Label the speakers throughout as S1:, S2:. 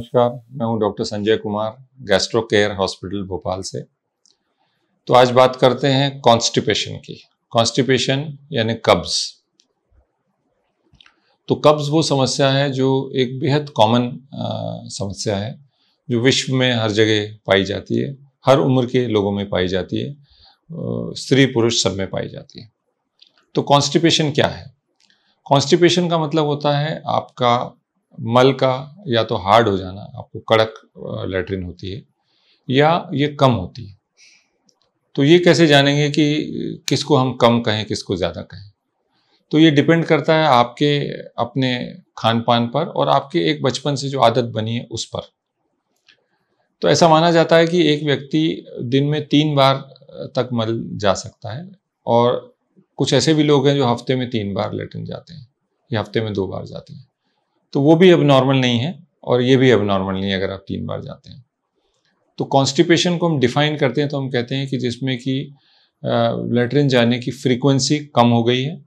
S1: नमस्कार, मैं हूं doctor Sanjay Kumar, gastro care hospital Bhopal से। तो आज बात करते हैं कॉन्स्टिपेशन की। कॉन्स्टिपेशन यानी कब्ज। तो कब्ज वो समस्या है जो एक बेहद कॉमन समस्या है, जो विश्व में हर जगह पाई जाती है, हर उम्र के लोगों में पाई जाती है, स्त्री पुरुष सब में पाई जाती है। तो कॉन्स्टिपेशन क्या है? कॉन्स्टिपेशन का मतलब होता है आपका मल का या तो हार्ड हो जाना, आपको कड़क लैट्रिन होती है, या ये कम होती है। तो ये कैसे जानेंगे कि किसको हम कम कहें, किसको ज़्यादा कहें? तो ये डिपेंड करता है आपके अपने खान पान पर और आपके एक बचपन से जो आदत बनी है उस पर। तो ऐसा माना जाता है कि एक व्यक्ति दिन में 3 बार तक मल जा सकता है, और कुछ ऐसे भी लोग हैं जो हफ्ते में 3 बार लैट्रिन जाते हैं या हफ्ते में 2 बार जाते हैं। तो वो भी अब नॉर्मल नहीं है और ये भी अब नॉर्मल नहीं है अगर आप 3 बार जाते हैं। तो कॉन्स्टिपेशन को हम डिफाइन करते हैं तो हम कहते हैं कि जिसमें कि लैट्रिन जाने की फ्रीक्वेंसी कम हो गई है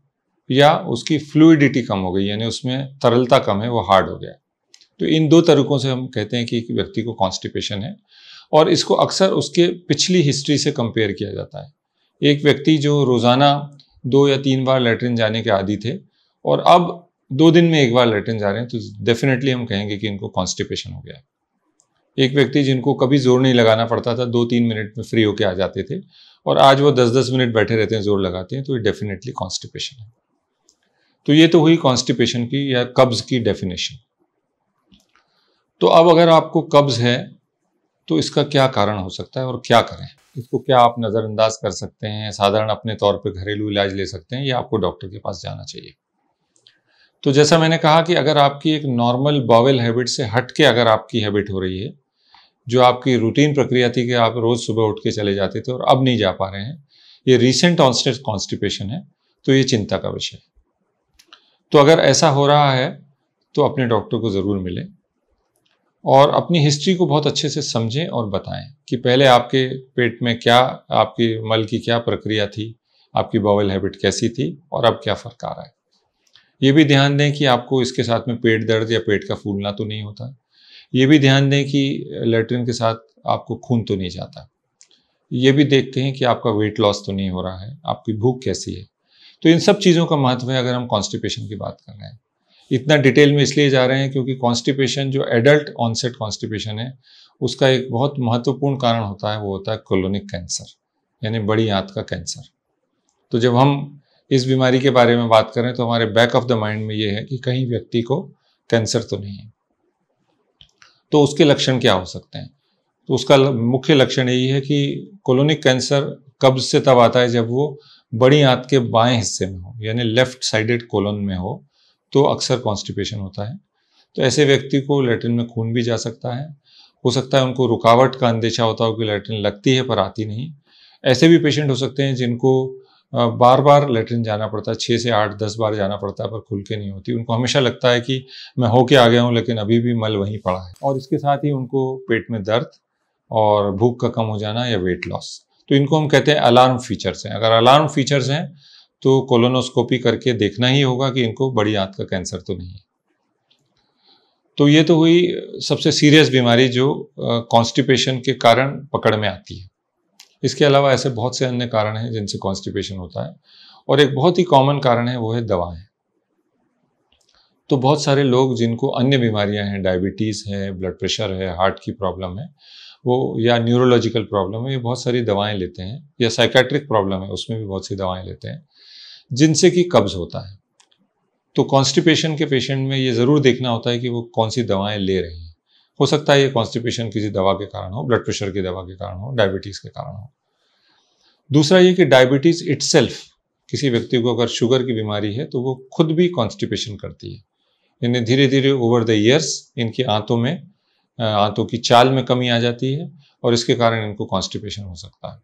S1: या उसकी फ्लूइडिटी कम हो गई, यानी उसमें तरलता कम है, वो हार्ड हो गया। तो इन 2 तरीकों से हम कहते हैं कि व्यक्ति को कॉन्स्टिपेशन है, और इसको अक्सर उसके पिछली हिस्ट्री से कंपेयर किया जाता है। एक व्यक्ति जो रोज़ाना 2 या 3 बार लैट्रिन जाने के आदी थे और अब 2 दिन में 1 बार लैट्रिन जा रहे हैं, तो डेफिनेटली हम कहेंगे कि इनको कॉन्स्टिपेशन हो गया है। एक व्यक्ति जिनको कभी जोर नहीं लगाना पड़ता था, 2-3 मिनट में फ्री होकर आ जाते थे, और आज वो 10-10 मिनट बैठे रहते हैं, जोर लगाते हैं, तो ये डेफिनेटली कॉन्स्टिपेशन है। तो ये तो हुई कॉन्स्टिपेशन की या कब्ज की डेफिनेशन। तो अब अगर आपको कब्ज है तो इसका क्या कारण हो सकता है और क्या करें? इसको क्या आप नज़रअंदाज कर सकते हैं, साधारण अपने तौर पे घरेलू इलाज ले सकते हैं, या आपको डॉक्टर के पास जाना चाहिए? तो जैसा मैंने कहा कि अगर आपकी एक नॉर्मल बावेल हैबिट से हट के अगर आपकी हैबिट हो रही है, जो आपकी रूटीन प्रक्रिया थी कि आप रोज़ सुबह उठ के चले जाते थे और अब नहीं जा पा रहे हैं, ये रीसेंट ऑनसेट कॉन्स्टिपेशन है, तो ये चिंता का विषय है। तो अगर ऐसा हो रहा है तो अपने डॉक्टर को ज़रूर मिलें और अपनी हिस्ट्री को बहुत अच्छे से समझें और बताएं कि पहले आपके पेट में क्या, आपकी मल की क्या प्रक्रिया थी, आपकी बावेल हैबिट कैसी थी और अब क्या फ़र्क आ रहा है। ये भी ध्यान दें कि आपको इसके साथ में पेट दर्द या पेट का फूलना तो नहीं होता। ये भी ध्यान दें कि लैट्रिन के साथ आपको खून तो नहीं जाता। ये भी देखते हैं कि आपका वेट लॉस तो नहीं हो रहा है, आपकी भूख कैसी है। तो इन सब चीज़ों का महत्व है अगर हम कॉन्स्टिपेशन की बात कर रहे हैं। इतना डिटेल में इसलिए जा रहे हैं क्योंकि कॉन्स्टिपेशन जो एडल्ट ऑनसेट कॉन्स्टिपेशन है, उसका एक बहुत महत्वपूर्ण कारण होता है, वो होता है कोलोनिक कैंसर, यानी बड़ी आंत का कैंसर। तो जब हम इस बीमारी के बारे में बात करें तो हमारे बैक ऑफ द माइंड में ये है कि कहीं व्यक्ति को कैंसर तो नहीं है। तो उसके लक्षण क्या हो सकते हैं? तो उसका मुख्य लक्षण यही है कि कोलोनिक कैंसर कब्ज से तब आता है जब वो बड़ी आंत के बाएं हिस्से में हो, यानी लेफ्ट साइडेड कोलन में हो, तो अक्सर कॉन्स्टिपेशन होता है। तो ऐसे व्यक्ति को लैट्रिन में खून भी जा सकता है। हो सकता है उनको रुकावट का अंदेशा होता हो कि लैट्रिन लगती है पर आती नहीं। ऐसे भी पेशेंट हो सकते हैं जिनको बार बार लैट्रिन जाना पड़ता है, 6 से 8-10 बार जाना पड़ता है, पर खुल के नहीं होती। उनको हमेशा लगता है कि मैं होके आ गया हूँ लेकिन अभी भी मल वहीं पड़ा है, और इसके साथ ही उनको पेट में दर्द और भूख का कम हो जाना या वेट लॉस। तो इनको हम कहते हैं अलार्म फीचर्स हैं। अगर अलार्म फीचर्स हैं तो कोलोनोस्कोपी करके देखना ही होगा कि इनको बड़ी आंत का कैंसर तो नहीं है। तो ये तो हुई सबसे सीरियस बीमारी जो कॉन्स्टिपेशन के कारण पकड़ में आती है। इसके अलावा ऐसे बहुत से अन्य कारण हैं जिनसे कॉन्स्टिपेशन होता है, और एक बहुत ही कॉमन कारण है वो है दवाएं। तो बहुत सारे लोग जिनको अन्य बीमारियां हैं, डायबिटीज़ है, ब्लड प्रेशर है, हार्ट की प्रॉब्लम है, वो या न्यूरोलॉजिकल प्रॉब्लम है, ये बहुत सारी दवाएं लेते हैं, या साइकेट्रिक प्रॉब्लम है उसमें भी बहुत सी दवाएं लेते हैं जिनसे कि कब्ज होता है। तो कॉन्स्टिपेशन के पेशेंट में ये ज़रूर देखना होता है कि वो कौन सी दवाएं ले रहे हैं। हो सकता है ये कॉन्स्टिपेशन किसी दवा के कारण हो, ब्लड प्रेशर की दवा के कारण हो, डायबिटीज़ के कारण हो। दूसरा ये कि डायबिटीज़ इटसेल्फ, किसी व्यक्ति को अगर शुगर की बीमारी है तो वो खुद भी कॉन्स्टिपेशन करती है, यानी धीरे धीरे ओवर द ईयर्स इनकी आंतों की चाल में कमी आ जाती है और इसके कारण इनको कॉन्स्टिपेशन हो सकता है।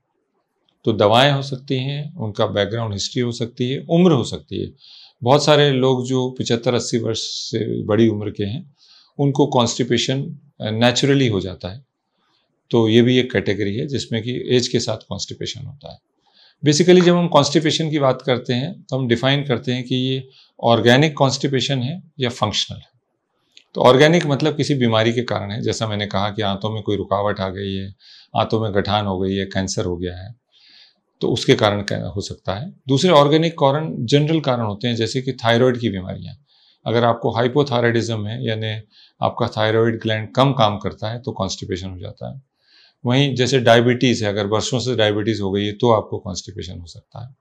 S1: तो दवाएं हो सकती हैं, उनका बैकग्राउंड हिस्ट्री हो सकती है, उम्र हो सकती है। बहुत सारे लोग जो 75-80 वर्ष से बड़ी उम्र के हैं उनको कॉन्स्टिपेशन नेचुरली हो जाता है। तो ये भी एक कैटेगरी है जिसमें कि एज के साथ कॉन्स्टिपेशन होता है। बेसिकली जब हम कॉन्स्टिपेशन की बात करते हैं तो हम डिफाइन करते हैं कि ये ऑर्गेनिक कॉन्स्टिपेशन है या फंक्शनल है। तो ऑर्गेनिक मतलब किसी बीमारी के कारण है, जैसा मैंने कहा कि आंतों में कोई रुकावट आ गई है, आंतों में गठान हो गई है, कैंसर हो गया है, तो उसके कारण हो सकता है। दूसरे ऑर्गेनिक कारण जनरल कारण होते हैं, जैसे कि थायराइड की बीमारियां। अगर आपको हाइपोथायराइडिज्म है, यानी आपका थायराइड ग्लैंड कम काम करता है, तो कॉन्स्टिपेशन हो जाता है। वहीं जैसे डायबिटीज़ है, अगर वर्षों से डायबिटीज़ हो गई है तो आपको कॉन्स्टिपेशन हो सकता है।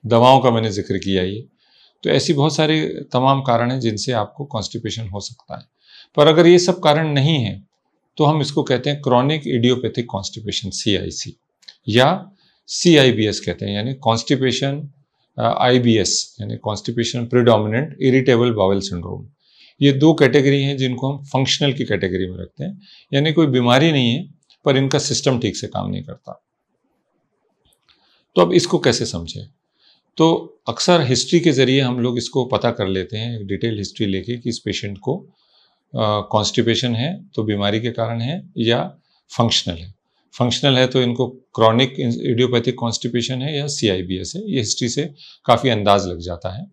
S1: दवाओं का मैंने जिक्र किया ही। तो ऐसी बहुत सारे तमाम कारण हैं जिनसे आपको कॉन्स्टिपेशन हो सकता है। पर अगर ये सब कारण नहीं है तो हम इसको कहते हैं क्रॉनिक इडियोपैथिक कॉन्स्टिपेशन, CIC, या CIBS कहते हैं, यानी कॉन्स्टिपेशन IBS, यानी constipation predominant irritable bowel syndrome. ये दो कैटेगरी हैं जिनको हम फंक्शनल की कैटेगरी में रखते हैं, यानी कोई बीमारी नहीं है पर इनका सिस्टम ठीक से काम नहीं करता। तो अब इसको कैसे समझें? तो अक्सर हिस्ट्री के ज़रिए हम लोग इसको पता कर लेते हैं, एक डिटेल हिस्ट्री लेके, कि इस पेशेंट को कॉन्स्टिपेशन है तो बीमारी के कारण है या फंक्शनल है। फंक्शनल है तो इनको क्रॉनिक इडियोपैथिक कॉन्स्टिपेशन है या CIBS है। ये हिस्ट्री से काफ़ी अंदाज लग जाता है।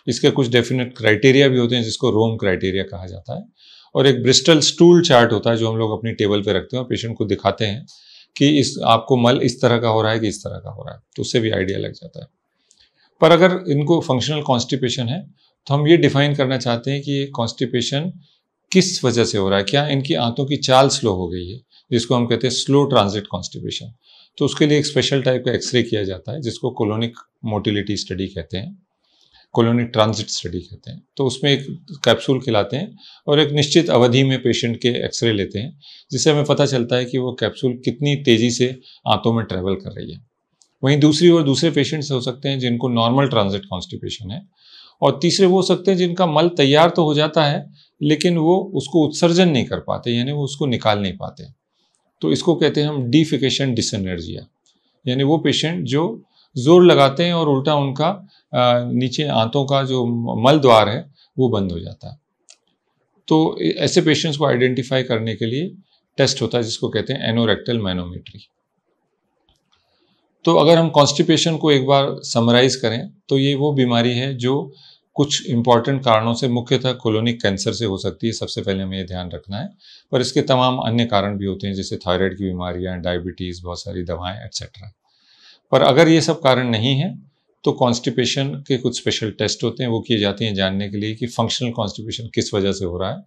S1: इसके कुछ डेफिनेट क्राइटेरिया भी होते हैं जिसको रोम क्राइटेरिया कहा जाता है, और एक ब्रिस्टल स्टूल चार्ट होता है जो हम लोग अपनी टेबल पे रखते हैं और पेशेंट को दिखाते हैं कि इस आपको मल इस तरह का हो रहा है कि इस तरह का हो रहा है, तो उससे भी आइडिया लग जाता है। पर अगर इनको फंक्शनल कॉन्स्टिपेशन है तो हम ये डिफाइन करना चाहते हैं कि ये कॉन्स्टिपेशन किस वजह से हो रहा है। क्या इनकी आंतों की चाल स्लो हो गई है, जिसको हम कहते हैं स्लो ट्रांजिट कॉन्स्टिपेशन। तो उसके लिए एक स्पेशल टाइप का एक्सरे किया जाता है जिसको कोलोनिक मोटिलिटी स्टडी कहते हैं, कोलोनिक ट्रांजिट स्टडी कहते हैं। तो उसमें एक कैप्सूल खिलाते हैं और एक निश्चित अवधि में पेशेंट के एक्सरे लेते हैं, जिससे हमें पता चलता है कि वो कैप्सूल कितनी तेज़ी से आंतों में ट्रेवल कर रही है। वहीं दूसरी ओर दूसरे पेशेंट्स हो सकते हैं जिनको नॉर्मल ट्रांजिट कॉन्स्टिपेशन है, और तीसरे वो हो सकते हैं जिनका मल तैयार तो हो जाता है लेकिन वो उसको उत्सर्जन नहीं कर पाते, यानी वो उसको निकाल नहीं पाते। तो इसको कहते हैं हम डिफिकेशन डिसएनर्जिया, यानी वो पेशेंट जो जोर लगाते हैं और उल्टा उनका नीचे आंतों का जो मल द्वार है वो बंद हो जाता है। तो ऐसे पेशेंट्स को आइडेंटिफाई करने के लिए टेस्ट होता है जिसको कहते हैं एनोरेक्टल मैनोमेट्री। तो अगर हम कॉन्स्टिपेशन को एक बार समराइज करें तो ये वो बीमारी है जो कुछ इंपॉर्टेंट कारणों से, मुख्यतः कोलोनिक कैंसर से हो सकती है, सबसे पहले हमें ये ध्यान रखना है। पर इसके तमाम अन्य कारण भी होते हैं, जैसे थायराइड की बीमारियां, डायबिटीज़, बहुत सारी दवाएं, एट्सेट्रा। पर अगर ये सब कारण नहीं है तो कॉन्स्टिपेशन के कुछ स्पेशल टेस्ट होते हैं, वो किए जाते हैं जानने के लिए कि फंक्शनल कॉन्स्टिपेशन किस वजह से हो रहा है।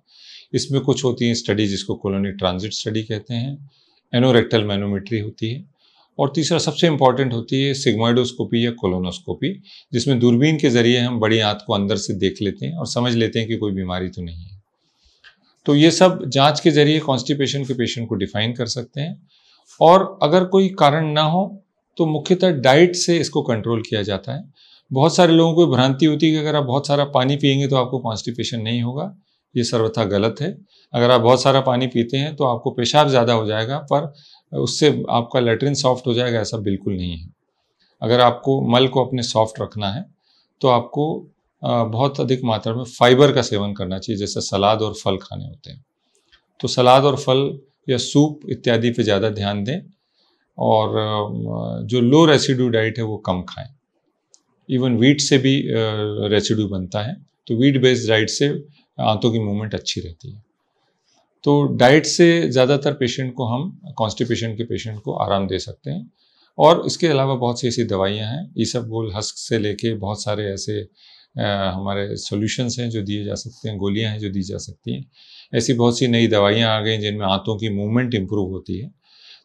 S1: इसमें कुछ होती हैं स्टडी जिसको कोलोनिक ट्रांजिट स्टडी कहते हैं, एनोरेक्टल मैनोमेट्री होती है, और तीसरा सबसे इंपॉर्टेंट होती है सिग्मोइडोस्कोपी या कोलोनोस्कोपी, जिसमें दूरबीन के जरिए हम बड़ी आंत को अंदर से देख लेते हैं और समझ लेते हैं कि कोई बीमारी तो नहीं है। तो ये सब जांच के जरिए कॉन्स्टिपेशन के पेशेंट को डिफाइन कर सकते हैं। और अगर कोई कारण ना हो तो मुख्यतः डाइट से इसको कंट्रोल किया जाता है। बहुत सारे लोगों को भ्रांति होती है कि अगर आप बहुत सारा पानी पिएंगे तो आपको कॉन्स्टिपेशन नहीं होगा। ये सर्वथा गलत है। अगर आप बहुत सारा पानी पीते हैं तो आपको पेशाब ज़्यादा हो जाएगा, पर उससे आपका लैट्रिन सॉफ्ट हो जाएगा, ऐसा बिल्कुल नहीं है। अगर आपको मल को अपने सॉफ्ट रखना है तो आपको बहुत अधिक मात्रा में फाइबर का सेवन करना चाहिए, जैसे सलाद और फल खाने होते हैं। तो सलाद और फल या सूप इत्यादि पे ज़्यादा ध्यान दें, और जो लो रेसिड्यू डाइट है वो कम खाएं। इवन वीट से भी रेसिड्यू बनता है, तो वीट बेस्ड डाइट से आंतों की मूवमेंट अच्छी रहती है। तो डाइट से ज़्यादातर पेशेंट को हम, कॉन्स्टिपेशन के पेशेंट को आराम दे सकते हैं। और इसके अलावा बहुत सी ऐसी दवाइयाँ हैं, ईसबगोल हस्क से लेके बहुत सारे ऐसे हमारे सॉल्यूशंस हैं जो दिए जा सकते हैं, गोलियाँ हैं जो दी जा सकती हैं। ऐसी बहुत सी नई दवाइयाँ आ गई जिनमें आंतों की मूवमेंट इम्प्रूव होती है।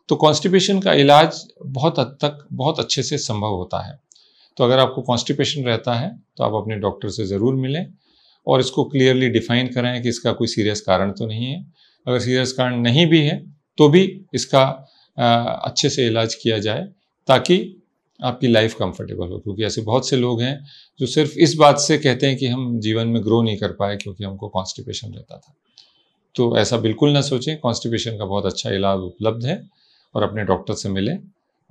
S1: तो कॉन्स्टिपेशन का इलाज बहुत हद तक बहुत अच्छे से संभव होता है। तो अगर आपको कॉन्स्टिपेशन रहता है तो आप अपने डॉक्टर से ज़रूर मिलें और इसको क्लियरली डिफाइन कराएं कि इसका कोई सीरियस कारण तो नहीं है। अगर सीरियस कारण नहीं भी है तो भी इसका अच्छे से इलाज किया जाए ताकि आपकी लाइफ कंफर्टेबल हो। क्योंकि ऐसे बहुत से लोग हैं जो सिर्फ इस बात से कहते हैं कि हम जीवन में ग्रो नहीं कर पाए क्योंकि हमको कॉन्स्टिपेशन रहता था। तो ऐसा बिल्कुल ना सोचें। कॉन्स्टिपेशन का बहुत अच्छा इलाज उपलब्ध है, और अपने डॉक्टर से मिलें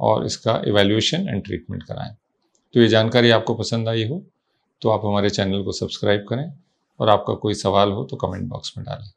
S1: और इसका इवैल्यूएशन एंड ट्रीटमेंट कराएं। तो ये जानकारी आपको पसंद आई हो तो आप हमारे चैनल को सब्सक्राइब करें, और आपका कोई सवाल हो तो कमेंट बॉक्स में डालें।